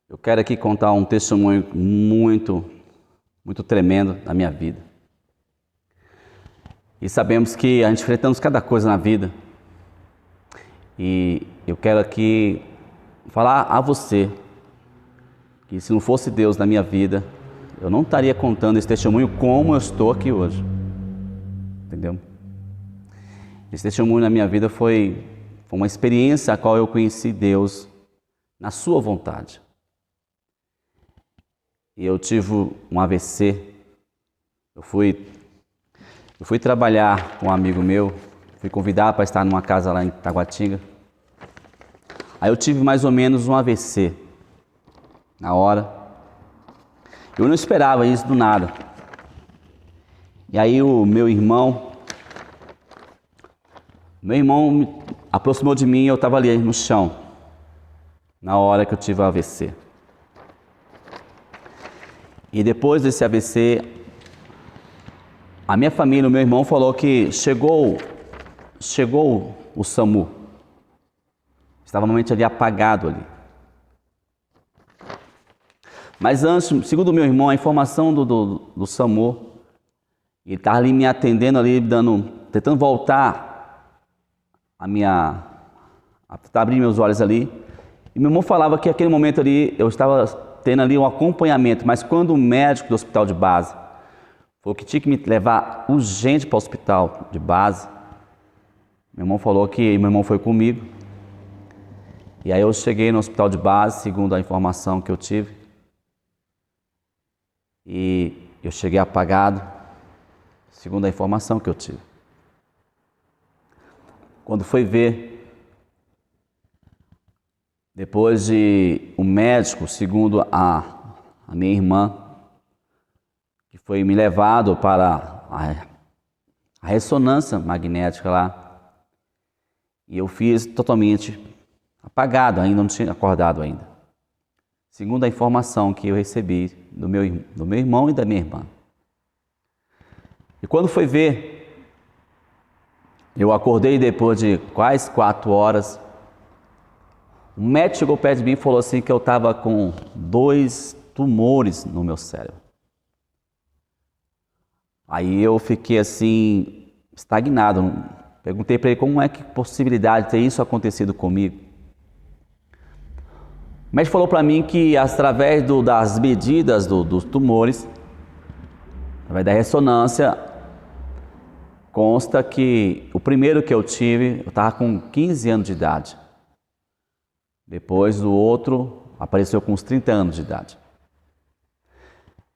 Eu quero aqui contar um testemunho muito tremendo da minha vida. E sabemos que a gente enfrentamos cada coisa na vida. E eu quero aqui falar a você que se não fosse Deus na minha vida, eu não estaria contando esse testemunho como eu estou aqui hoje. Entendeu? Esse testemunho na minha vida foi uma experiência a qual eu conheci Deus na sua vontade. E eu tive um AVC. Eu fui trabalhar com um amigo meu, fui convidado para estar numa casa lá em Taguatinga. Aí eu tive mais ou menos um AVC na hora. Eu não esperava isso do nada. E aí o meu irmão me aproximou de mim e eu estava ali no chão, na hora que eu tive o AVC. E depois desse AVC, a minha família, o meu irmão falou que chegou o SAMU. Estava normalmente ali apagado ali. Mas antes, segundo o meu irmão, a informação do SAMU, ele estava ali me atendendo ali, tentando voltar abrir meus olhos ali. E meu irmão falava que naquele momento ali eu estava tendo ali um acompanhamento, mas quando o médico do hospital de base falou que tinha que me levar urgente para o hospital de base, meu irmão falou que meu irmão foi comigo. E aí eu cheguei no hospital de base, segundo a informação que eu tive. E eu cheguei apagado, segundo a informação que eu tive. Quando foi ver, depois de um médico, segundo a minha irmã, que foi me levado para a ressonância magnética lá, e eu fiz totalmente apagado, ainda não tinha acordado ainda. Segundo a informação que eu recebi do meu irmão e da minha irmã. E quando foi ver, eu acordei depois de quase 4 horas. O médico chegou perto de mim e falou assim que eu estava com 2 tumores no meu cérebro. Aí eu fiquei assim, estagnado. Perguntei para ele como é que possibilidade de ter isso acontecido comigo. O médico falou para mim que através das medidas dos tumores, através da ressonância, consta que o primeiro que eu tive, eu estava com 15 anos de idade. Depois o outro apareceu com uns 30 anos de idade.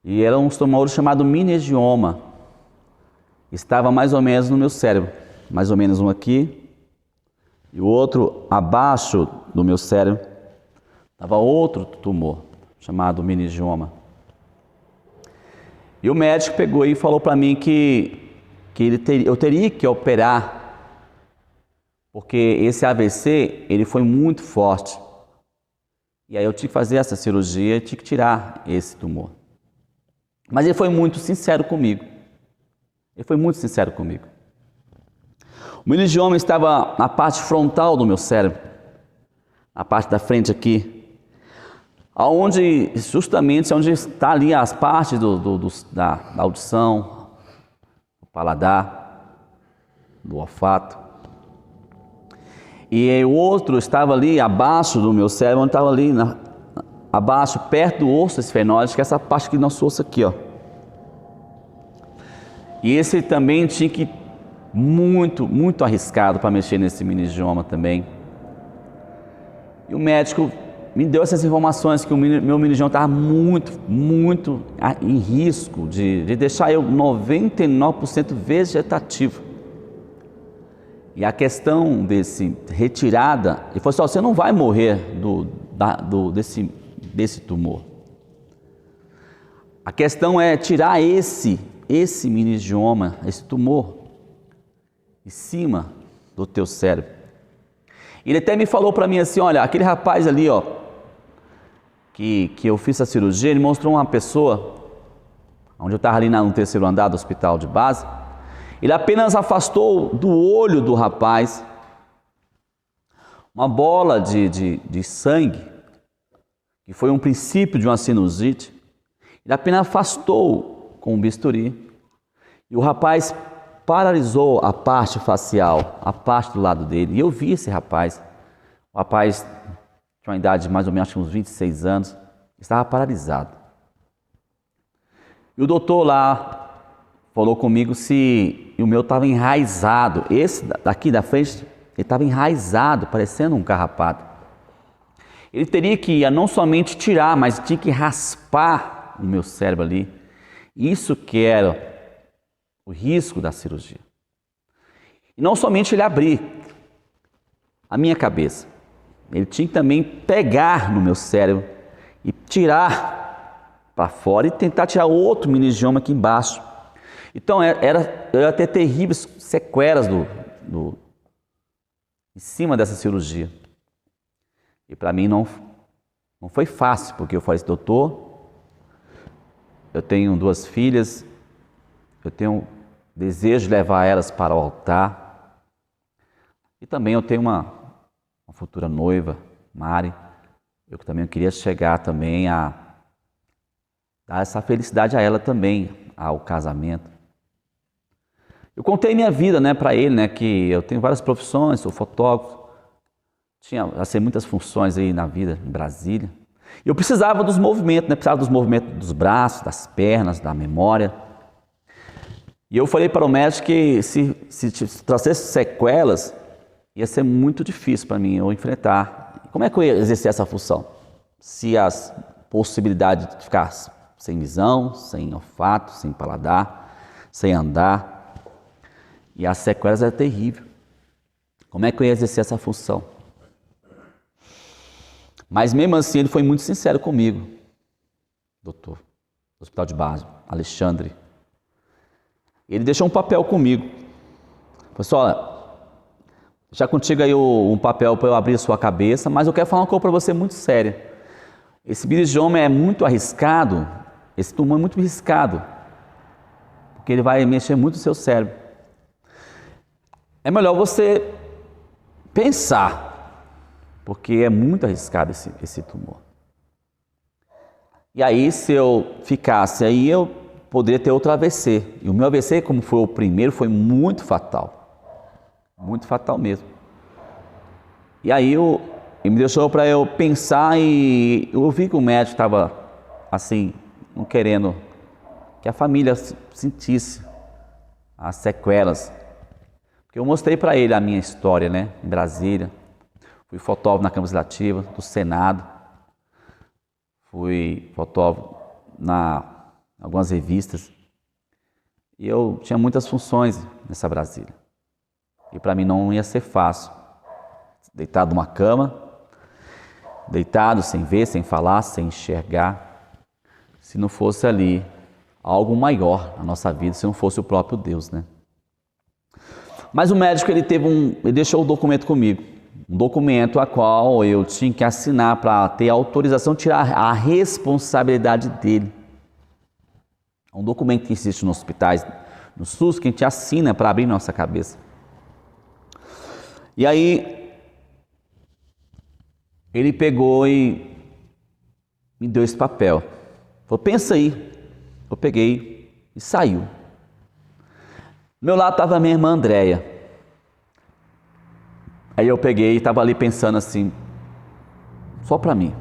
E era um tumor chamado meningioma. Estava mais ou menos no meu cérebro. Mais ou menos um aqui. E o outro abaixo do meu cérebro. Estava outro tumor chamado meningioma. E o médico pegou e falou para mim que eu teria que operar, porque esse AVC ele foi muito forte. E aí eu tive que fazer essa cirurgia e tive que tirar esse tumor. Mas ele foi muito sincero comigo. O meningioma estava na parte frontal do meu cérebro, na parte da frente aqui, justamente onde está ali as partes da audição, do paladar, do olfato. E o outro estava ali abaixo do meu cérebro, onde estava ali abaixo, perto do osso esfenóide, que é essa parte aqui do nosso osso aqui, ó. E esse também tinha que muito arriscado para mexer nesse meningioma também. E o médico me deu essas informações que o meu meningioma estava muito em risco de deixar eu 99% vegetativo. E a questão desse retirada, ele falou assim, você não vai morrer desse tumor. A questão é tirar esse meningioma, esse tumor, em cima do teu cérebro. Ele até me falou para mim assim, olha, aquele rapaz ali, ó, que eu fiz a cirurgia, ele mostrou uma pessoa, onde eu estava ali no 3º andar do hospital de base. Ele apenas afastou do olho do rapaz uma bola de sangue que foi um princípio de uma sinusite, ele apenas afastou com um bisturi e o rapaz paralisou a parte facial, a parte do lado dele. E eu vi esse rapaz, o rapaz tinha uma idade de mais ou menos acho, uns 26 anos, estava paralisado. E o doutor lá falou comigo se o meu estava enraizado. Esse daqui da frente, ele estava enraizado, parecendo um carrapato. Ele teria que não somente tirar, mas tinha que raspar o meu cérebro ali. Isso que era o risco da cirurgia. E não somente ele abrir a minha cabeça, ele tinha que também pegar no meu cérebro e tirar para fora e tentar tirar outro meningioma aqui embaixo. Então eu ia ter terríveis sequelas em cima dessa cirurgia. E para mim não foi fácil, porque eu falei assim, doutor, eu tenho 2 filhas, eu tenho desejo de levar elas para o altar. E também eu tenho uma futura noiva, Mari. Eu também queria chegar também a dar essa felicidade a ela também, ao casamento. Eu contei minha vida, né, para ele, né, que eu tenho várias profissões, sou fotógrafo, já sei muitas funções aí na vida em Brasília. E eu precisava dos movimentos, né, precisava dos movimentos dos braços, das pernas, da memória. E eu falei para o médico que se trouxesse sequelas, ia ser muito difícil para mim eu enfrentar. Como é que eu ia exercer essa função? Se as possibilidades de ficar sem visão, sem olfato, sem paladar, sem andar. E as sequelas eram terríveis. Como é que eu ia exercer essa função? Mas mesmo assim ele foi muito sincero comigo, doutor, do Hospital de Base, Alexandre. Ele deixou um papel comigo. Falou assim, olha, deixar contigo aí um papel para eu abrir a sua cabeça, mas eu quero falar uma coisa para você muito séria. Esse meningioma é muito arriscado, esse tumor é muito arriscado, porque ele vai mexer muito no seu cérebro. É melhor você pensar, porque é muito arriscado esse tumor. E aí, se eu ficasse aí, eu poderia ter outro AVC. E o meu AVC, como foi o primeiro, foi muito fatal. Muito fatal mesmo. E aí, ele me deixou para eu pensar e eu vi que o médico estava, assim, não querendo que a família sentisse as sequelas. Porque eu mostrei para ele a minha história, né, em Brasília. Fui fotógrafo na Câmara Legislativa, do Senado. Fui fotógrafo em algumas revistas. E eu tinha muitas funções nessa Brasília. E para mim não ia ser fácil. Deitado numa cama, deitado sem ver, sem falar, sem enxergar. Se não fosse ali algo maior na nossa vida, se não fosse o próprio Deus, né? Mas o médico ele deixou o documento comigo. Um documento a qual eu tinha que assinar para ter autorização de tirar a responsabilidade dele. É um documento que existe nos hospitais, no SUS, que a gente assina para abrir nossa cabeça. E aí, ele pegou e me deu esse papel. Falou, pensa aí. Eu peguei e saiu. Do meu lado estava a minha irmã Andréia. Aí eu peguei e estava ali pensando assim, só para mim.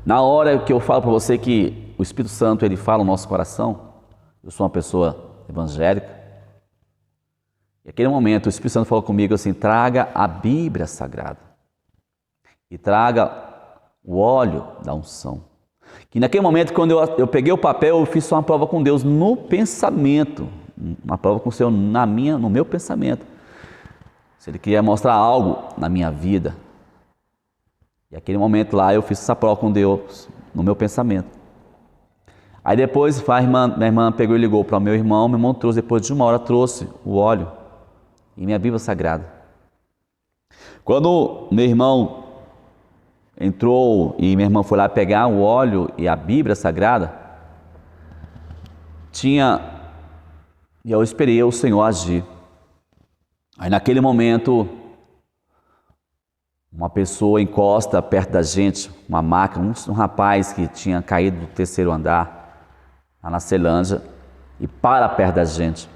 Na hora que eu falo para você que o Espírito Santo ele fala no nosso coração, eu sou uma pessoa evangélica, e naquele momento o Espírito Santo falou comigo assim, traga a Bíblia Sagrada e traga o óleo da unção. Que naquele momento, quando eu peguei o papel, eu fiz só uma prova com Deus no pensamento, uma prova com o Senhor no meu pensamento. Se Ele queria mostrar algo na minha vida. E naquele momento lá, eu fiz essa prova com Deus no meu pensamento. Aí depois, minha irmã pegou e ligou para o meu irmão trouxe, depois de 1 hora, trouxe o óleo e minha Bíblia Sagrada. Quando meu irmão entrou e minha irmã foi lá pegar o óleo e a Bíblia Sagrada, e eu esperei o Senhor agir. Aí naquele momento, uma pessoa encosta perto da gente, uma maca, um rapaz que tinha caído do 3º andar, lá na Ceilândia, e para perto da gente.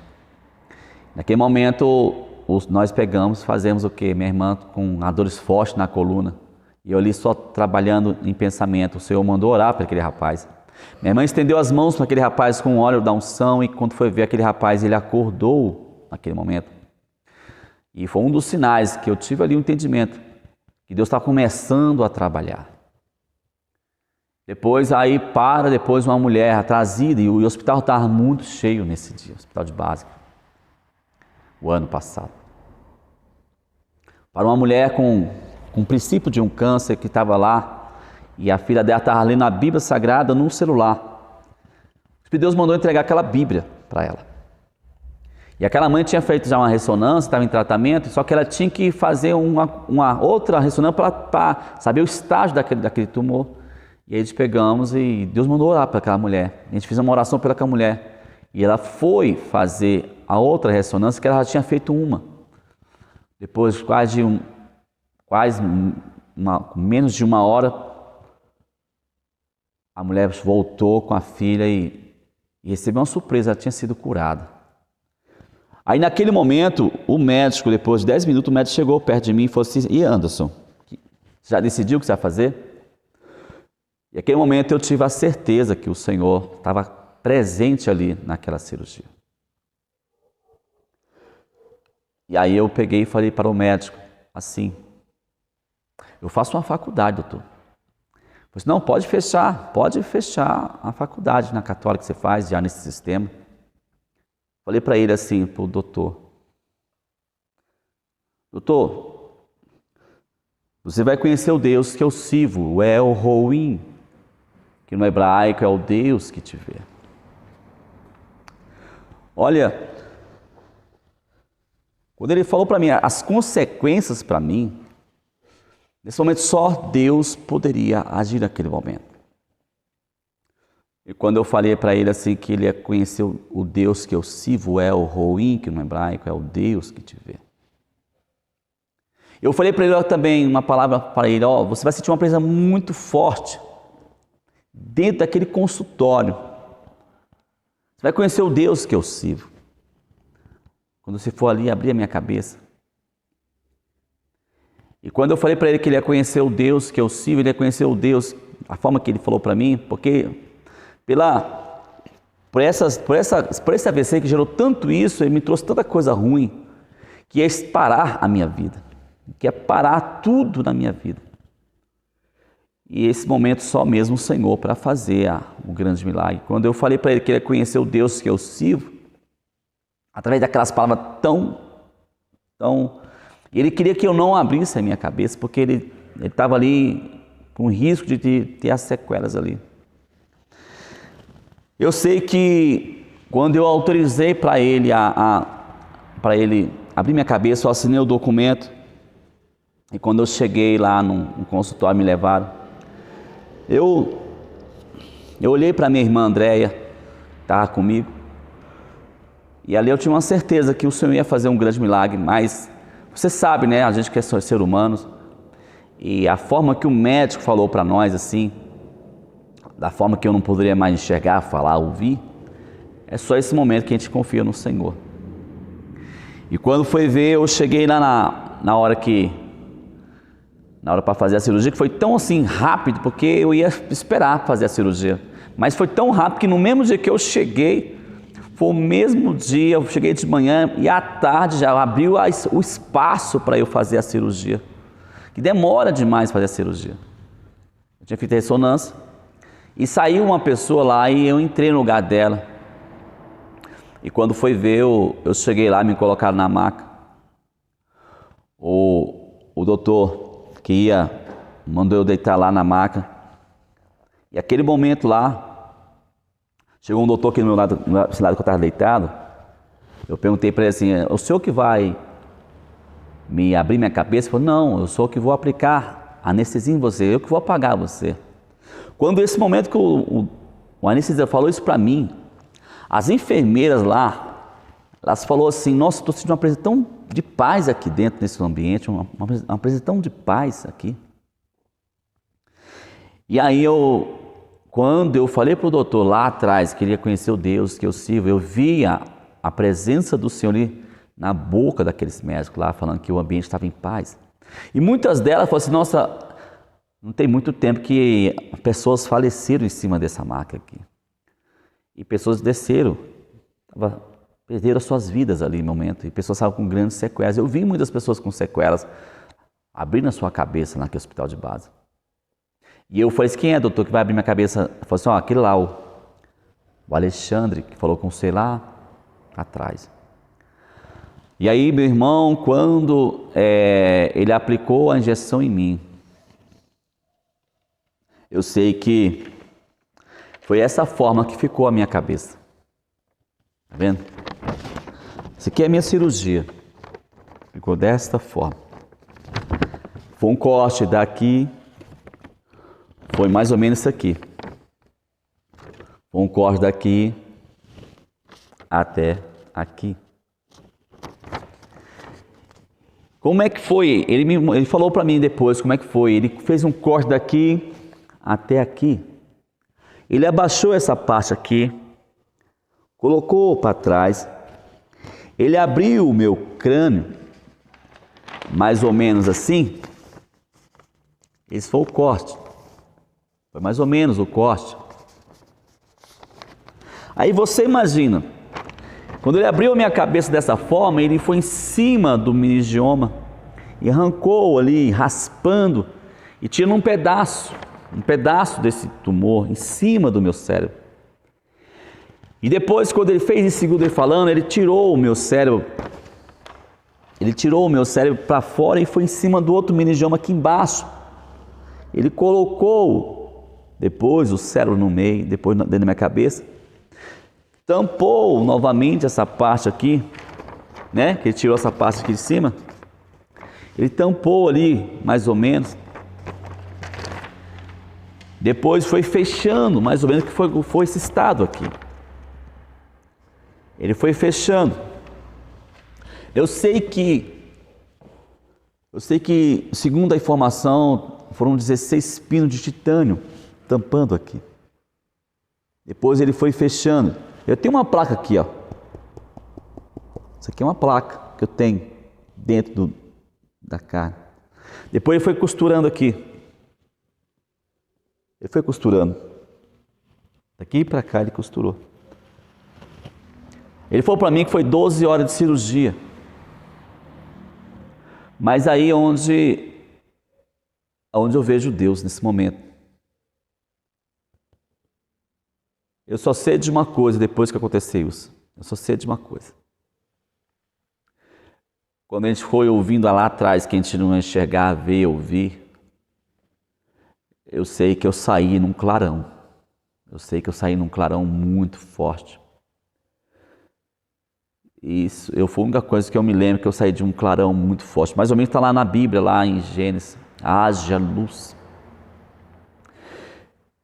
Naquele momento, nós pegamos, fazemos o quê? Minha irmã com dores fortes na coluna, e eu ali só trabalhando em pensamento. O Senhor mandou orar para aquele rapaz. Minha irmã estendeu as mãos para aquele rapaz com óleo da unção, e quando foi ver aquele rapaz, ele acordou naquele momento. E foi um dos sinais que eu tive ali um entendimento, que Deus está começando a trabalhar. Depois uma mulher trazida, e o hospital estava muito cheio nesse dia, o hospital de base, o ano passado. Para uma mulher com princípio de um câncer que estava lá, e a filha dela estava lendo a Bíblia Sagrada num celular. Deus mandou entregar aquela Bíblia para ela. E aquela mãe tinha feito já uma ressonância, estava em tratamento, só que ela tinha que fazer uma outra ressonância para saber o estágio daquele tumor. E aí pegamos e Deus mandou orar para aquela mulher. A gente fez uma oração pelaquela mulher. E ela foi fazer a outra ressonância, que ela já tinha feito uma. Depois, menos de uma hora, a mulher voltou com a filha e recebeu uma surpresa, ela tinha sido curada. Aí naquele momento, o médico, depois de 10 minutos, o médico chegou perto de mim e falou assim: e Anderson, já decidiu o que você vai fazer? E naquele momento eu tive a certeza que o Senhor estava presente ali naquela cirurgia. E aí eu peguei e falei para o médico, assim: eu faço uma faculdade, doutor. Ele disse: não, pode fechar a faculdade na Católica que você faz já nesse sistema. Falei para ele assim, para o doutor: doutor, você vai conhecer o Deus que eu sirvo, o El Roim, que no hebraico é o Deus que te vê. Olha, quando ele falou para mim as consequências para mim, nesse momento só Deus poderia agir naquele momento. E quando eu falei para ele assim que ele ia conhecer o Deus que eu sirvo, é o Roim, que no hebraico é o Deus que te vê. Eu falei para ele também uma palavra para ele: você vai sentir uma presença muito forte dentro daquele consultório. Você vai conhecer o Deus que eu sirvo. Quando você for ali, abrir a minha cabeça. E quando eu falei para ele que ele ia conhecer o Deus que eu sirvo, ele ia conhecer o Deus, a forma que ele falou para mim, porque por esse AVC que gerou tanto isso, ele me trouxe tanta coisa ruim, que ia parar a minha vida, que ia parar tudo na minha vida. E esse momento só mesmo o Senhor para fazer um grande milagre. Quando eu falei para ele que ele ia conhecer o Deus que eu sirvo, através daquelas palavras ele queria que eu não abrisse a minha cabeça, porque ele estava ali com risco de ter as sequelas ali. Eu sei que quando eu autorizei para ele abrir minha cabeça, eu assinei o documento. E quando eu cheguei lá no consultório, me levaram. Eu olhei para minha irmã Andréia, que estava comigo. E ali eu tinha uma certeza que o Senhor ia fazer um grande milagre. Mas você sabe, né? A gente que é ser humano. E a forma que o médico falou para nós, assim, da forma que eu não poderia mais enxergar, falar, ouvir, é só esse momento que a gente confia no Senhor. E quando foi ver, eu cheguei lá na hora para fazer a cirurgia, que foi tão assim rápido, porque eu ia esperar fazer a cirurgia, mas foi tão rápido que no mesmo dia que eu cheguei, foi o mesmo dia, eu cheguei de manhã e à tarde já abriu o espaço para eu fazer a cirurgia, que demora demais fazer a cirurgia. Eu tinha feito a ressonância, e saiu uma pessoa lá e eu entrei no lugar dela. E quando foi ver, eu cheguei lá, me colocaram na maca. O doutor que mandou eu deitar lá na maca. E aquele momento lá, chegou um doutor aqui no meu lado, nesse lado que eu estava deitado. Eu perguntei para ele assim: o senhor que vai me abrir minha cabeça? Ele falou: não, eu sou o que vou aplicar anestesia em você, eu que vou apagar você. Quando esse momento que o anestesista falou isso para mim, as enfermeiras lá, elas falaram assim: nossa, estou sentindo uma presença de paz aqui dentro, nesse ambiente, uma presença tão de paz aqui. E aí quando eu falei para o doutor lá atrás, que queria conhecer o Deus que eu sirvo, eu via a presença do Senhor ali na boca daqueles médicos lá, falando que o ambiente estava em paz. E muitas delas falaram assim, nossa, não tem muito tempo que pessoas faleceram em cima dessa maca aqui. E pessoas desceram, perderam as suas vidas ali no momento, e pessoas estavam com grandes sequelas. Eu vi muitas pessoas com sequelas abrindo a sua cabeça naquele hospital de base. E eu falei assim, quem é, doutor, que vai abrir minha cabeça? Ele falou assim, ó, aquele lá, o Alexandre, que falou com você lá atrás. E aí, meu irmão, quando ele aplicou a injeção em mim, eu sei que foi essa forma que ficou a minha cabeça. Tá vendo? Isso aqui é a minha cirurgia. Ficou desta forma. Foi um corte daqui. Foi mais ou menos isso aqui. Foi um corte daqui até aqui. Como é que foi? Ele falou para mim depois como é que foi. Ele fez um corte daqui até aqui. Ele abaixou essa parte aqui, colocou para trás. Ele abriu o meu crânio, mais ou menos assim. Esse foi o corte. Foi mais ou menos o corte. Aí você imagina, quando ele abriu a minha cabeça dessa forma, ele foi em cima do meningioma e arrancou ali, raspando, e tirando um pedaço desse tumor em cima do meu cérebro. E depois, quando ele fez isso, segundo ele falando, ele tirou o meu cérebro para fora e foi em cima do outro meningioma aqui embaixo. Ele colocou depois o cérebro no meio, depois dentro da minha cabeça, tampou novamente essa parte aqui, né? Que ele tirou essa parte aqui de cima. Ele tampou ali, mais ou menos. Depois foi fechando, mais ou menos, que foi esse estado aqui. Ele foi fechando. Eu sei que, segundo a informação, foram 16 pinos de titânio tampando aqui. Depois ele foi fechando. Eu tenho uma placa aqui, ó. Isso aqui é uma placa que eu tenho dentro da carne. Depois ele foi costurando aqui. Ele foi costurando. Daqui para cá ele costurou. Ele falou para mim que foi 12 horas de cirurgia. Mas aí é onde eu vejo Deus nesse momento. Eu só sei de uma coisa depois que aconteceu isso. Eu só sei de uma coisa. Quando a gente foi ouvindo lá atrás, que a gente não ia enxergar, ver, ouvir, eu sei que eu saí num clarão. Eu sei que eu saí num clarão muito forte. Isso, foi a única coisa que eu me lembro, que eu saí de um clarão muito forte. Mais ou menos está lá na Bíblia, lá em Gênesis. Haja luz.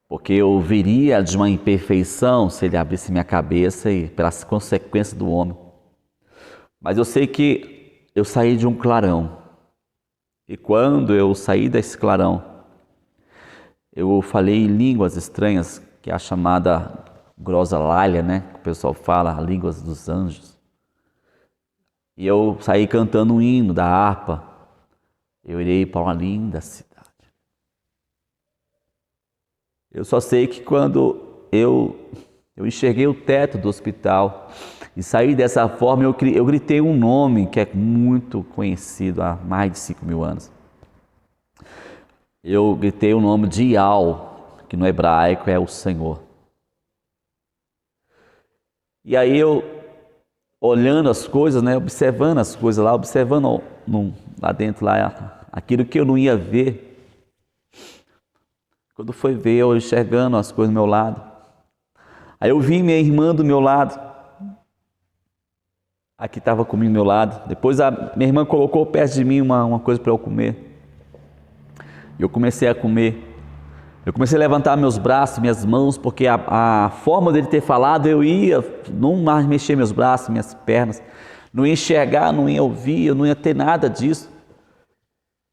Porque eu viria de uma imperfeição se ele abrisse minha cabeça e pelas consequências do homem. Mas eu sei que eu saí de um clarão. E quando eu saí desse clarão, eu falei línguas estranhas, que é a chamada grosalália, né? Que o pessoal fala, línguas dos anjos. E eu saí cantando um hino da harpa. Eu irei para uma linda cidade. Eu só sei que quando eu enxerguei o teto do hospital e saí dessa forma, eu gritei um nome que é muito conhecido há mais de 5.000 anos. Eu gritei o nome de Ial, que no hebraico é o Senhor. E aí eu, olhando as coisas, né, observando as coisas lá, observando lá dentro, lá, aquilo que eu não ia ver. Quando foi ver, eu enxergando as coisas do meu lado. Aí eu vi minha irmã do meu lado. Aqui estava comigo do meu lado. Depois minha irmã colocou perto de mim uma coisa para eu comer. E eu comecei a comer. Eu comecei a levantar meus braços, minhas mãos, porque a forma dele ter falado, eu ia não mais mexer meus braços, minhas pernas. não ia enxergar, não ia ouvir, eu não ia ter nada disso.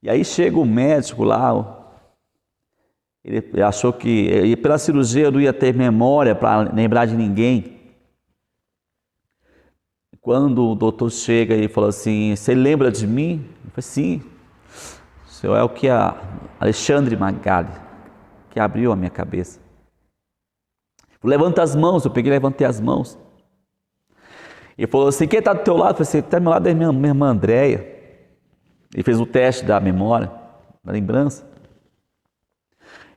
E aí chega o médico lá, ele achou que pela cirurgia eu não ia ter memória para lembrar de ninguém. Quando o doutor chega e falou assim, você lembra de mim? Eu falei, sim, o senhor é o que Alexandre Magali, que abriu a minha cabeça. Levanta as mãos, eu peguei e levantei as mãos. Ele falou assim, quem está do teu lado? Eu falei assim, está do meu lado é minha irmã Andréia. Ele fez o teste da memória, da lembrança.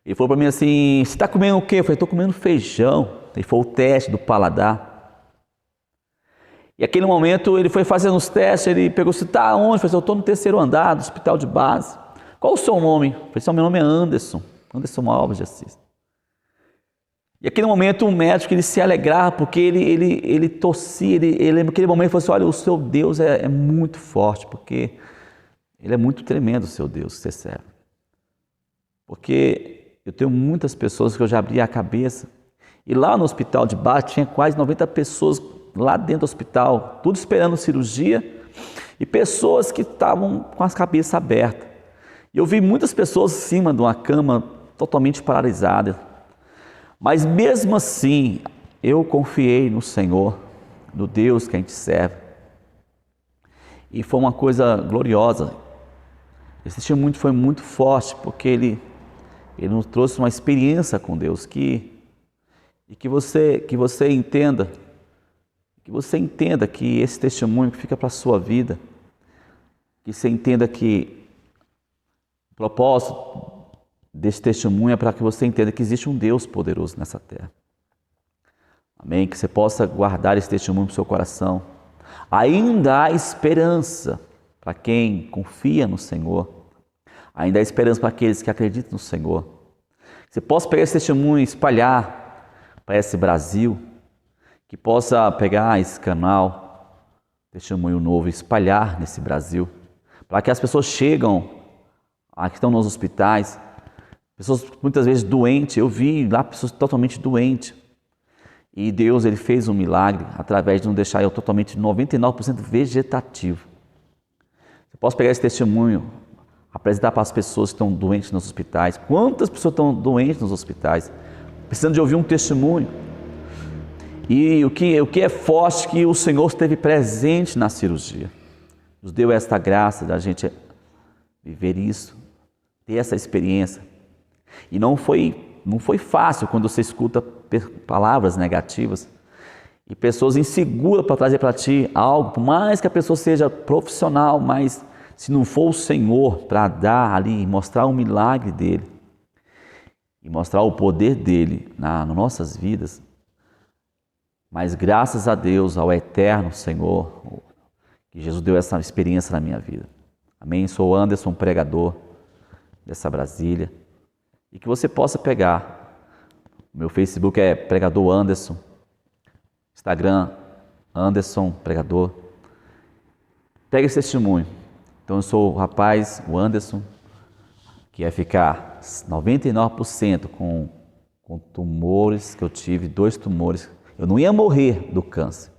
Ele falou para mim assim, você está comendo o quê? Eu falei, estou comendo feijão. Ele foi o teste do paladar. E aquele momento ele foi fazendo os testes, ele pegou, você está onde? Eu falei, eu estou no 3º andar do hospital de base. Qual o seu nome? Eu falei, meu nome é Anderson Alves de Assis. E aquele momento o médico ele se alegrava porque ele torcia, ele naquele momento falou assim, olha, o seu Deus é muito forte, porque ele é muito tremendo o seu Deus que você serve. Porque eu tenho muitas pessoas que eu já abri a cabeça, e lá no hospital de base tinha quase 90 pessoas lá dentro do hospital, tudo esperando cirurgia, e pessoas que estavam com as cabeças abertas. E eu vi muitas pessoas em cima de uma cama totalmente paralisadas. Mas mesmo assim, eu confiei no Senhor, no Deus que a gente serve. E foi uma coisa gloriosa. Esse testemunho foi muito forte, porque ele nos trouxe uma experiência com Deus, que você entenda, que esse testemunho fica para a sua vida, que você entenda que o propósito desse testemunho é para que você entenda que existe um Deus poderoso nessa terra. Amém? Que você possa guardar esse testemunho no seu coração. Ainda há esperança para quem confia no Senhor. Ainda há esperança para aqueles que acreditam no Senhor. Você possa pegar esse testemunho e espalhar para esse Brasil. Que possa pegar esse canal, testemunho novo, e espalhar nesse Brasil. Para que as pessoas chegam, que estão nos hospitais, pessoas muitas vezes doentes, eu vi lá pessoas totalmente doentes. E Deus ele fez um milagre através de não deixar eu totalmente 99% vegetativo. Eu posso pegar esse testemunho, apresentar para as pessoas que estão doentes nos hospitais. Quantas pessoas estão doentes nos hospitais? Precisando de ouvir um testemunho. E o que é forte que o Senhor esteve presente na cirurgia. Nos deu esta graça da gente viver isso, ter essa experiência. E não foi fácil quando você escuta palavras negativas e pessoas inseguras para trazer para ti algo, por mais que a pessoa seja profissional, mas se não for o Senhor para dar ali e mostrar o milagre dele e mostrar o poder dele nas nossas vidas, mas graças a Deus, ao eterno Senhor, que Jesus deu essa experiência na minha vida. Amém? Sou Anderson, pregador dessa Brasília. E que você possa pegar. Meu Facebook é Pregador Anderson. Instagram, Anderson Pregador. Pega esse testemunho. Então eu sou o rapaz, o Anderson, que ia ficar 99% com tumores que eu tive, 2 tumores. Eu não ia morrer do câncer,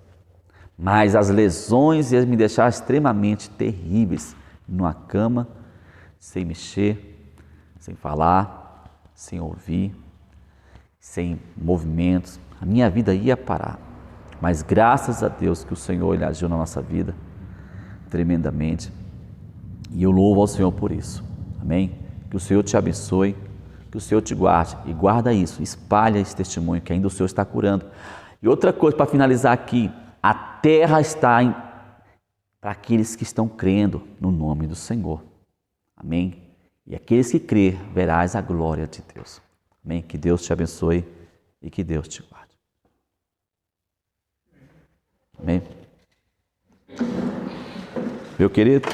mas as lesões iam me deixar extremamente terríveis, numa cama, sem mexer, sem falar, sem ouvir, sem movimentos. A minha vida ia parar, mas graças a Deus que o Senhor ele agiu na nossa vida tremendamente, e eu louvo ao Senhor por isso. Amém? Que o Senhor te abençoe, que o Senhor te guarde, e guarda isso, espalha esse testemunho que ainda o Senhor está curando. E outra coisa para finalizar aqui, a terra está para aqueles que estão crendo no nome do Senhor. Amém? E aqueles que crêem, verás a glória de Deus. Amém? Que Deus te abençoe e que Deus te guarde. Amém? Meu querido,